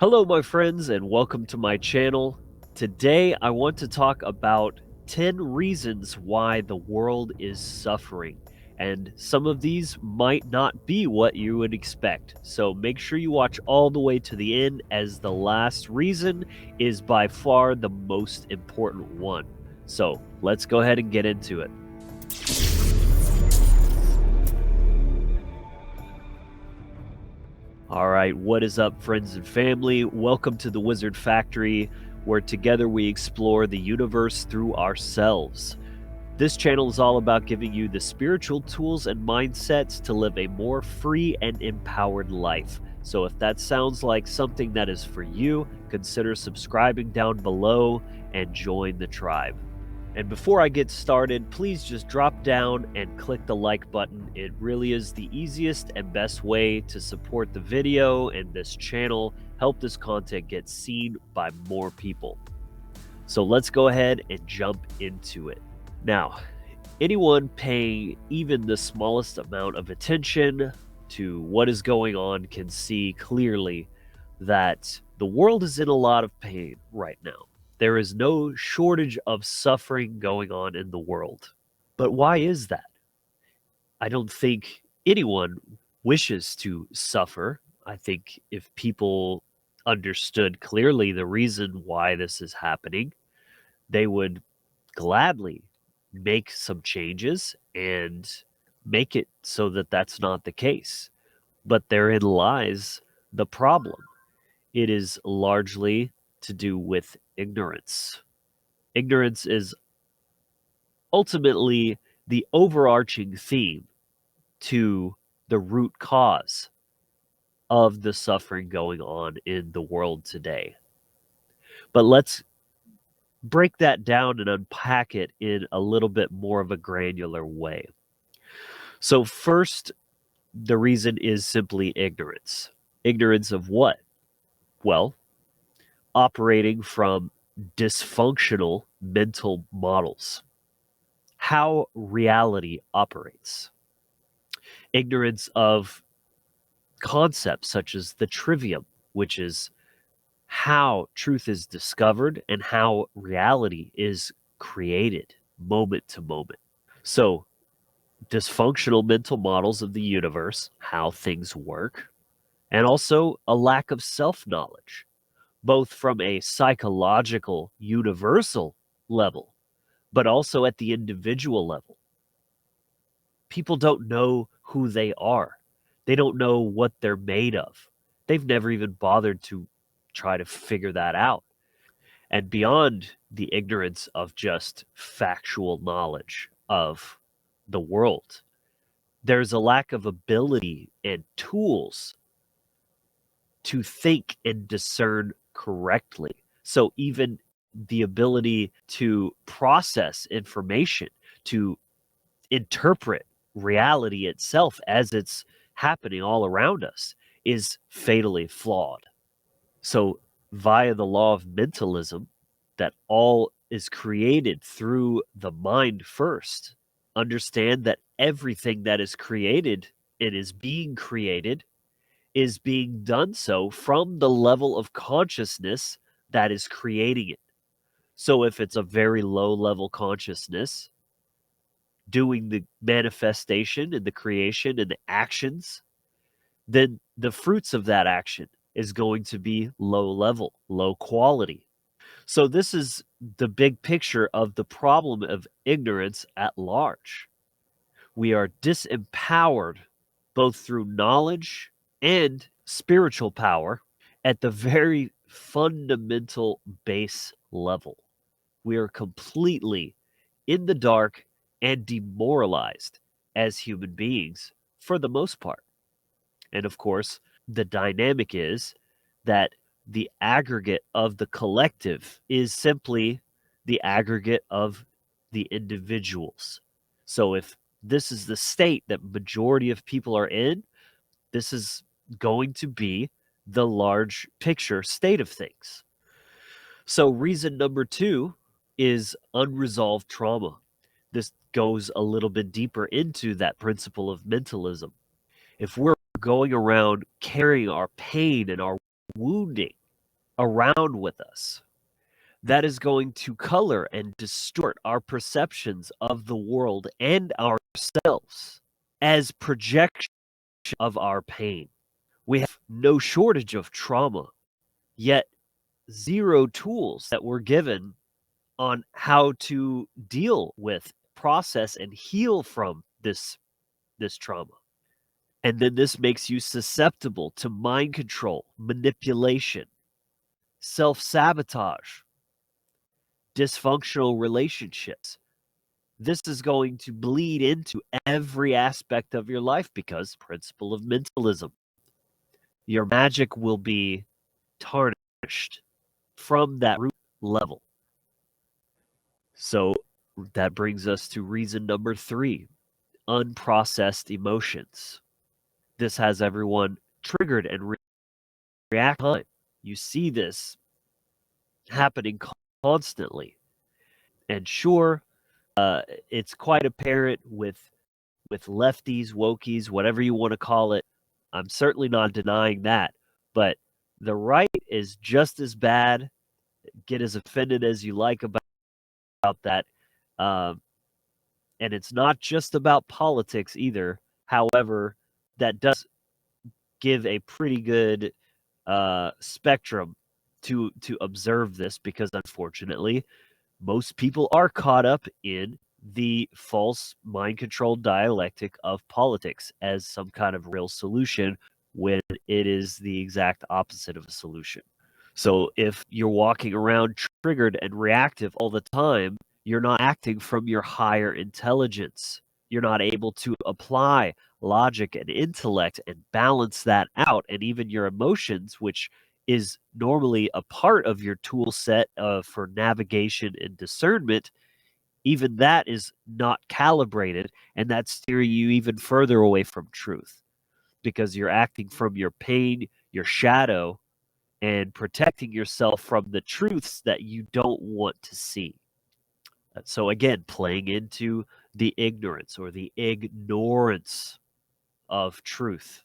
Hello, my friends, and welcome to my channel. Today, I want to talk about 10 reasons why the world is suffering. And some of these might not be what you would expect. So make sure you watch all the way to the end, as the last reason is by far the most important one. So let's go ahead and get into it. All right, what is up, friends and family? Welcome to the Wizard Factory, where together we explore the universe through ourselves. This channel is all about giving you the spiritual tools and mindsets to live a more free and empowered life. So if that sounds like something that is for you, consider subscribing down below and join the tribe. And before I get started, please just drop down and click the like button. It really is the easiest and best way to support the video and this channel, help this content get seen by more people. So let's go ahead and jump into it. Now, anyone paying even the smallest amount of attention to what is going on can see clearly that the world is in a lot of pain right now. There is no shortage of suffering going on in the world. But why is that? I don't think anyone wishes to suffer. I think if people understood clearly the reason why this is happening, they would gladly make some changes and make it so that that's not the case. But therein lies the problem. It is largely to do with ignorance. Ignorance is ultimately the overarching theme to the root cause of the suffering going on in the world today. But let's break that down and unpack it in a little bit more of a granular way. So, first, the reason is simply ignorance. Ignorance of what? Well, operating from dysfunctional mental models, how reality operates, ignorance of concepts such as the trivium, which is how truth is discovered and how reality is created moment to moment. So, dysfunctional mental models of the universe, how things work, and also a lack of self knowledge, both from a psychological, universal level, but also at the individual level. People don't know who they are, they don't know what they're made of. They've never even bothered to try to figure that out. And beyond the ignorance of just factual knowledge of the world, there's a lack of ability and tools to think and discern correctly. So even the ability to process information, to interpret reality itself as it's happening all around us is fatally flawed. So via the law of mentalism, that all is created through the mind first, understand that everything that is created and is being done so from the level of consciousness that is creating it. So if it's a very low level consciousness doing the manifestation and the creation and the actions, then the fruits of that action is going to be low level, low quality. So this is the big picture of the problem of ignorance at large. We are disempowered both through knowledge and spiritual power at the very fundamental base level. We are completely in the dark and demoralized as human beings for the most part. And of course, the dynamic is that the aggregate of the collective is simply the aggregate of the individuals. So if this is the state that majority of people are in, this is going to be the large picture state of things. So reason number 2 is unresolved trauma. This goes a little bit deeper into that principle of mentalism. If we're going around carrying our pain and our wounding around with us that is going to color and distort our perceptions of the world and ourselves as projection of our pain. We have no shortage of trauma, yet zero tools that we're given on how to deal with, process, and heal from this trauma. And then this makes you susceptible to mind control, manipulation, self sabotage, dysfunctional relationships. This is going to bleed into every aspect of your life because principle of mentalism. Your magic will be tarnished from that root level. So that brings us to reason number 3, unprocessed emotions. This has everyone triggered and react. You see this happening constantly. And sure, it's quite apparent with lefties, wokies, whatever you want to call it. I'm certainly not denying that, but the right is just as bad. Get as offended as you like about that. Um, and it's not just about politics either. However, that does give a pretty good spectrum to observe this because unfortunately most people are caught up in the false mind controlled dialectic of politics as some kind of real solution when it is the exact opposite of a solution. So if you're walking around triggered and reactive all the time, you're not acting from your higher intelligence. You're not able to apply logic and intellect and balance that out. And even your emotions, which is normally a part of your tool set for navigation and discernment, even that is not calibrated. And that's steering you even further away from truth because you're acting from your pain, your shadow, and protecting yourself from the truths that you don't want to see. So, again, playing into the ignorance or the ignorance of truth.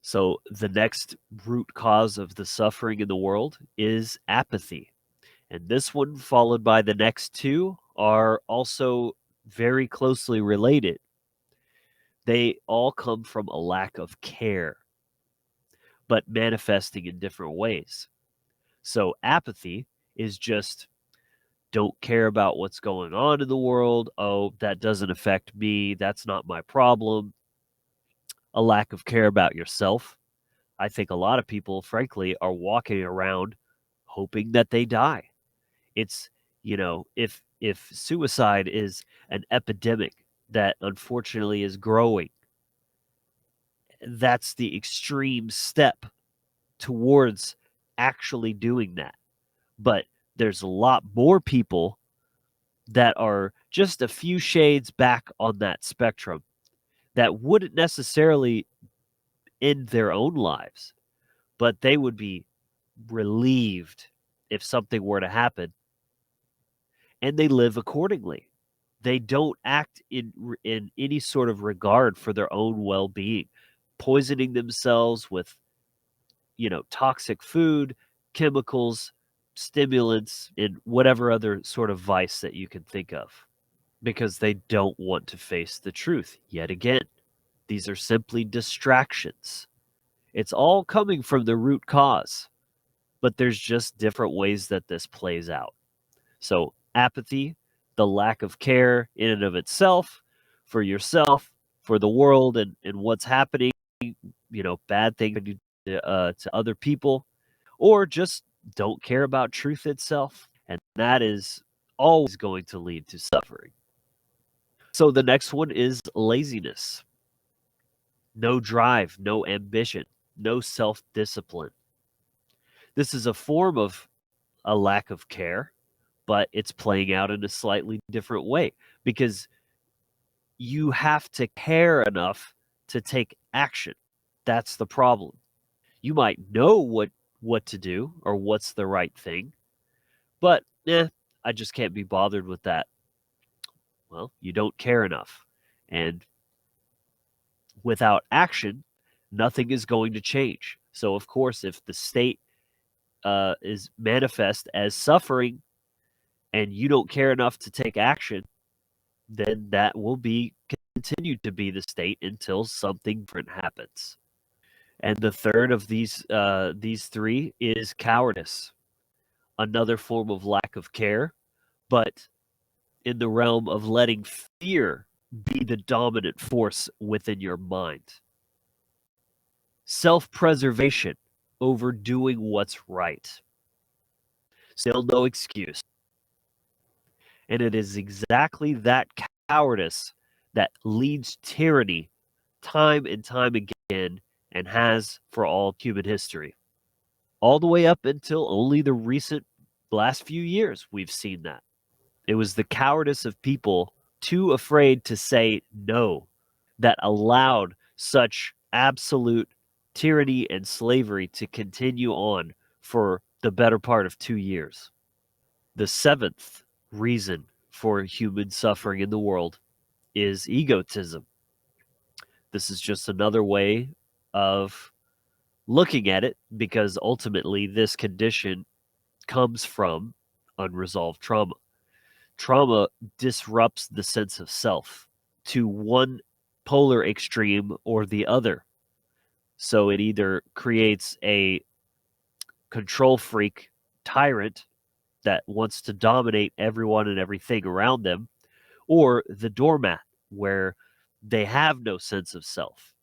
So, the next root cause of the suffering in the world is apathy. And this one, followed by the next two, are also very closely related. They all come from a lack of care, but manifesting in different ways. So, apathy is just don't care about what's going on in the world. Oh, that doesn't affect me. That's not my problem. A lack of care about yourself. I think a lot of people, frankly, are walking around hoping that they die. It's, if suicide is an epidemic that unfortunately is growing, that's the extreme step towards actually doing that. But there's a lot more people that are just a few shades back on that spectrum that wouldn't necessarily end their own lives, but they would be relieved if something were to happen, and they live accordingly. They don't act in any sort of regard for their own well-being, poisoning themselves with, toxic food, chemicals, stimulants, and whatever other sort of vice that you can think of, because they don't want to face the truth. Yet again, these are simply distractions. It's all coming from the root cause, but there's just different ways that this plays out. So, apathy, the lack of care in and of itself, for yourself, for the world, and what's happening, bad things to other people, or just don't care about truth itself. And that is always going to lead to suffering. So the next one is laziness. No drive, no ambition, no self discipline. This is a form of a lack of care, but it's playing out in a slightly different way because you have to care enough to take action. That's the problem. You might know what to do or what's the right thing, but I just can't be bothered with that. Well, you don't care enough. And without action, nothing is going to change. So, of course, if the state is manifest as suffering and you don't care enough to take action, then that will be continued to be the state until something different happens. And the third of these three is cowardice, another form of lack of care, but in the realm of letting fear be the dominant force within your mind. Self-preservation over doing what's right. Still no excuse. And it is exactly that cowardice that leads tyranny time and time again and has for all human history. All the way up until only the recent last few years, we've seen that. It was the cowardice of people too afraid to say no that allowed such absolute tyranny and slavery to continue on for the better part of 2 years. The seventh reason for human suffering in the world is egotism. This is just another way of looking at it because ultimately this condition comes from unresolved trauma. Trauma disrupts the sense of self to one polar extreme or the other. So it either creates a control freak tyrant that wants to dominate everyone and everything around them, or the doormat where they have no sense of self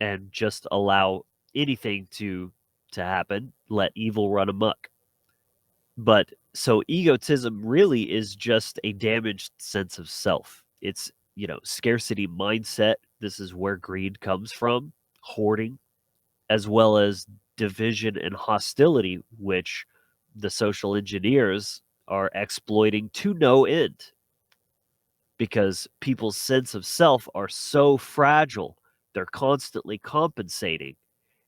and just allow anything to happen, let evil run amok. But so egotism really is just a damaged sense of self. It's, scarcity mindset. This is where greed comes from, hoarding, as well as division and hostility, which the social engineers are exploiting to no end because people's sense of self are so fragile. They're constantly compensating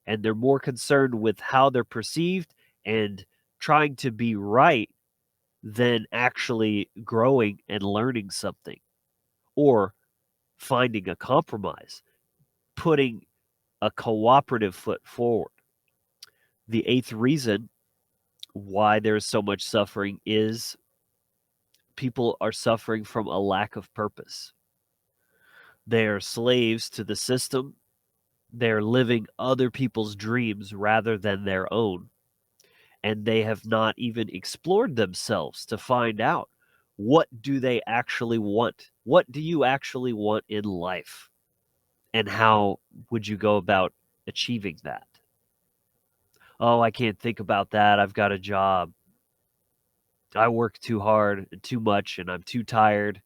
and they're more concerned with how they're perceived and trying to be right than actually growing and learning something or finding a compromise, putting a cooperative foot forward. The eighth reason why there's so much suffering is people are suffering from a lack of purpose. They are slaves to the system. They're living other people's dreams rather than their own. And they have not even explored themselves to find out what do they actually want? What do you actually want in life? And how would you go about achieving that? Oh, I can't think about that. I've got a job. I work too hard and too much and I'm too tired.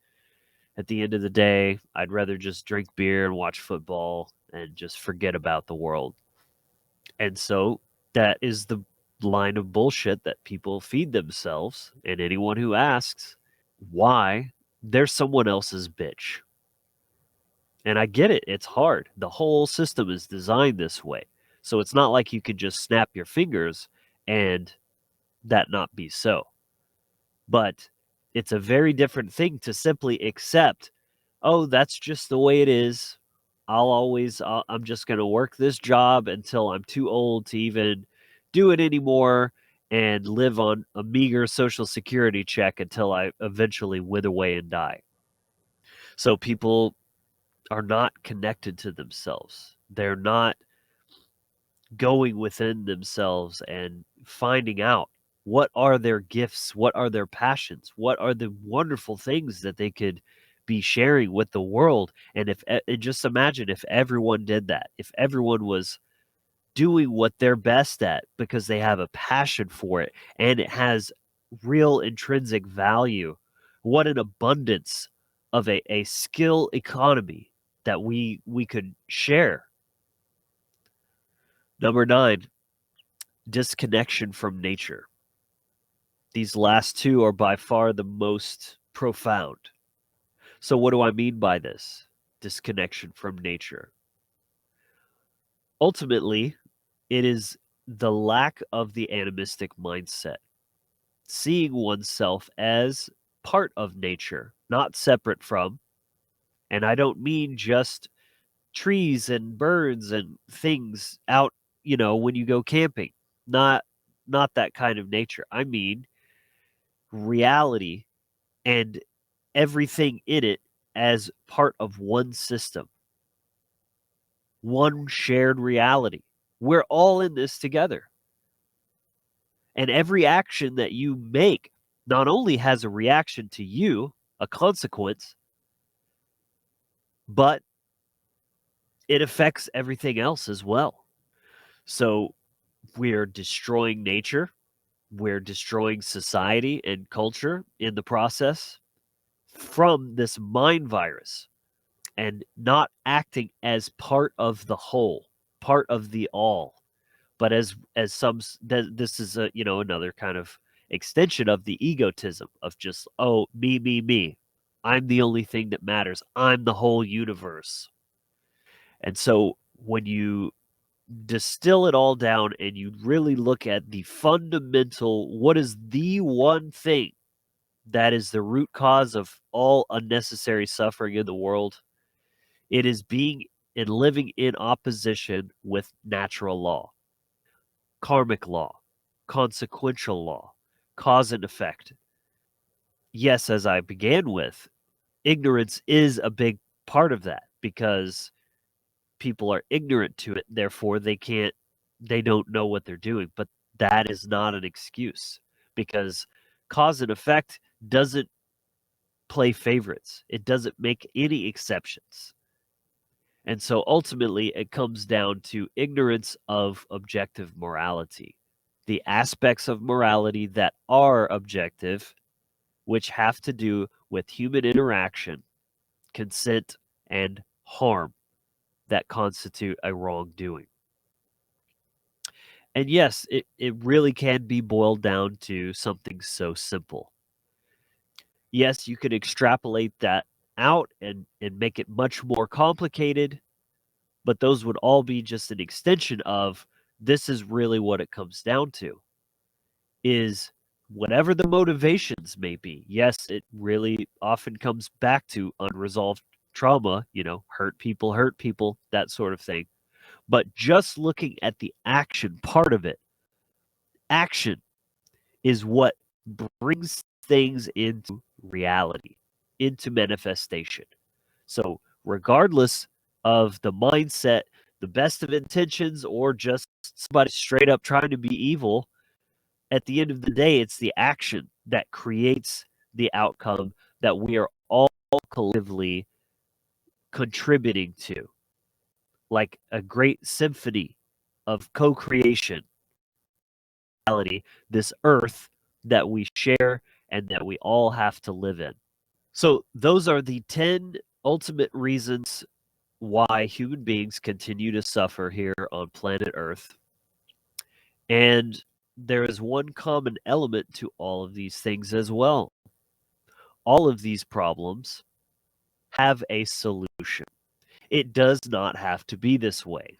At the end of the day, I'd rather just drink beer and watch football and just forget about the world. And so that is the line of bullshit that people feed themselves. And anyone who asks why, they're someone else's bitch. And I get it. It's hard. The whole system is designed this way. So it's not like you can just snap your fingers and that not be so. But it's a very different thing to simply accept, oh, that's just the way it is. I'm just going to work this job until I'm too old to even do it anymore and live on a meager social security check until I eventually wither away and die. So people are not connected to themselves. They're not going within themselves and finding out what are their gifts, what are their passions, what are the wonderful things that they could be sharing with the world. And if and just imagine if everyone did that, if everyone was doing what they're best at because they have a passion for it and it has real intrinsic value, what an abundance of a skill economy that we could share. Number 9, disconnection from nature. These last two are by far the most profound. So, what do I mean by this? Disconnection from nature. Ultimately, it is the lack of the animistic mindset, seeing oneself as part of nature, not separate from. And I don't mean just trees and birds and things out, when you go camping. Not not that kind of nature. I mean reality and everything in it as part of one system, one shared reality. We're all in this together. And every action that you make not only has a reaction to you, a consequence, but it affects everything else as well. So we're destroying nature, we're destroying society and culture in the process from this mind virus and not acting as part of the whole, part of the all, but as some this is a another kind of extension of the egotism of just me. I'm the only thing that matters. I'm the whole universe. And so when you distill it all down and you really look at the fundamental, what is the one thing that is the root cause of all unnecessary suffering in the world? It is being and living in opposition with natural law, karmic law, consequential law, cause and effect. Yes, as I began with, ignorance is a big part of that because people are ignorant to it, therefore they don't know what they're doing. But that is not an excuse because cause and effect doesn't play favorites. It doesn't make any exceptions. And so ultimately it comes down to ignorance of objective morality. The aspects of morality that are objective, which have to do with human interaction, consent, and harm that constitute a wrongdoing. And yes, it really can be boiled down to something so simple. Yes, you could extrapolate that out and make it much more complicated, but those would all be just an extension of this is really what it comes down to is whatever the motivations may be. Yes, it really often comes back to unresolved trauma, hurt people, that sort of thing. But just looking at the action part of it, action is what brings things into reality, into manifestation. So, regardless of the mindset, the best of intentions, or just somebody straight up trying to be evil, at the end of the day, it's the action that creates the outcome that we are all collectively contributing to, like a great symphony of co creation, this earth that we share and that we all have to live in. So, those are the 10 ultimate reasons why human beings continue to suffer here on planet Earth. And there is one common element to all of these things as well. All of these problems have a solution. It does not have to be this way.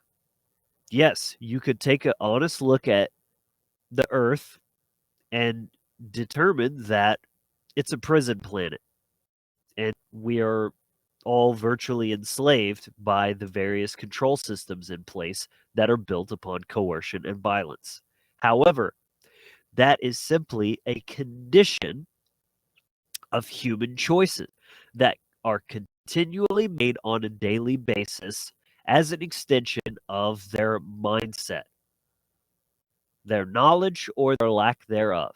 Yes, you could take an honest look at the Earth and determine that it's a prison planet and we are all virtually enslaved by the various control systems in place that are built upon coercion and violence. However, that is simply a condition of human choices that are continually made on a daily basis as an extension of their mindset, their knowledge, or their lack thereof.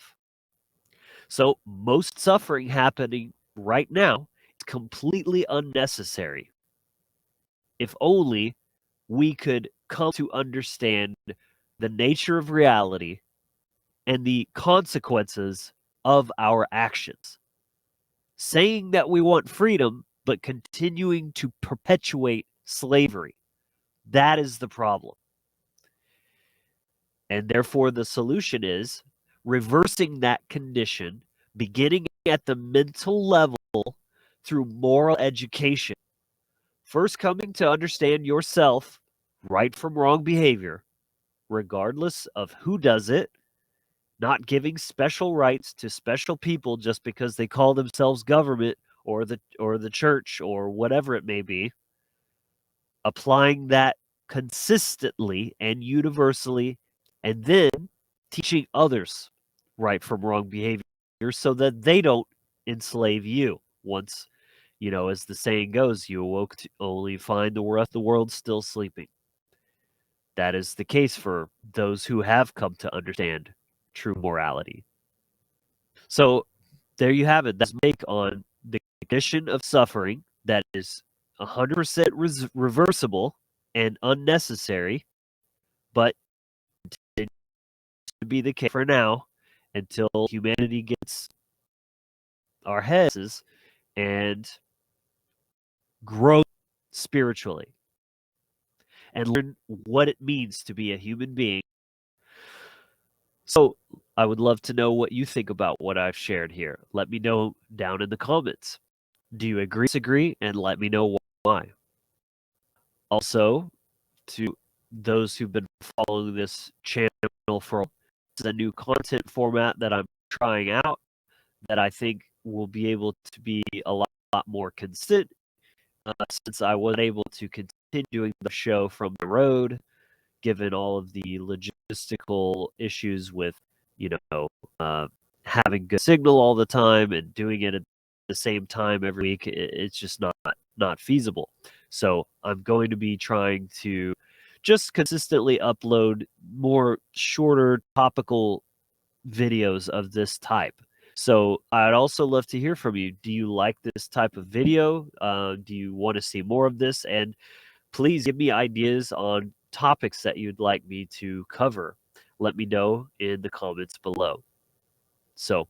So, most suffering happening right now is completely unnecessary. If only we could come to understand the nature of reality and the consequences of our actions. Saying that we want freedom, but continuing to perpetuate slavery. That is the problem. And therefore, the solution is reversing that condition, beginning at the mental level through moral education. First, coming to understand yourself, right from wrong behavior, regardless of who does it, not giving special rights to special people just because they call themselves government or the church or whatever it may be, applying that consistently and universally, and then teaching others right from wrong behavior so that they don't enslave you. Once, as the saying goes, you awoke to only find the rest of the world still sleeping. That is the case for those who have come to understand true morality. So there you have it. That's my take on the condition of suffering that is 100% reversible and unnecessary, but it to be the case for now until humanity gets our heads and grow spiritually and learn what it means to be a human being. So I would love to know what you think about what I've shared here. Let me know down in the comments. Do you agree, disagree, and let me know why. Also, to those who've been following this channel for a new content format that I'm trying out that I think will be able to be a lot more consistent since I wasn't able to continue doing the show from the road, given all of the logistical issues with, having good signal all the time and doing it at the same time every week. It's just not feasible. So I'm going to be trying to just consistently upload more shorter topical videos of this type. So I'd also love to hear from you. Do you like this type of video? Do you want to see more of this? And please give me ideas on topics that you'd like me to cover. Let me know in the comments below. So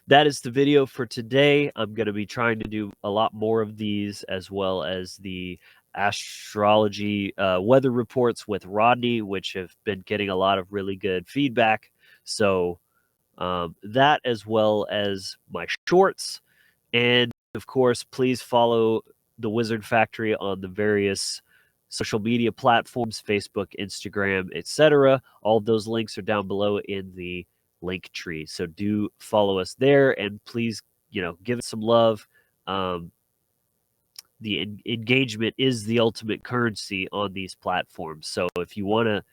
that is the video for today. I'm going to be trying to do a lot more of these, as well as the astrology weather reports with Rodney, which have been getting a lot of really good feedback. So that, as well as my shorts. And of course, please follow the Wizard Factory on the various social media platforms, Facebook, Instagram, etc. All of those links are down below in the link tree. So do follow us there, and please, give us some love. The engagement is the ultimate currency on these platforms. So if you want to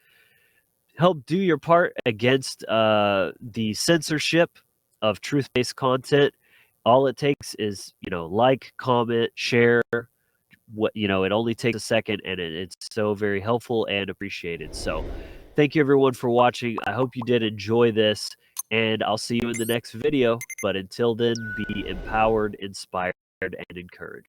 help do your part against the censorship of truth-based content, all it takes is, like, comment, share. It only takes a second, and it's so very helpful and appreciated. So thank you everyone for watching. I hope you did enjoy this, and I'll see you in the next video. But until then, be empowered, inspired, and encouraged.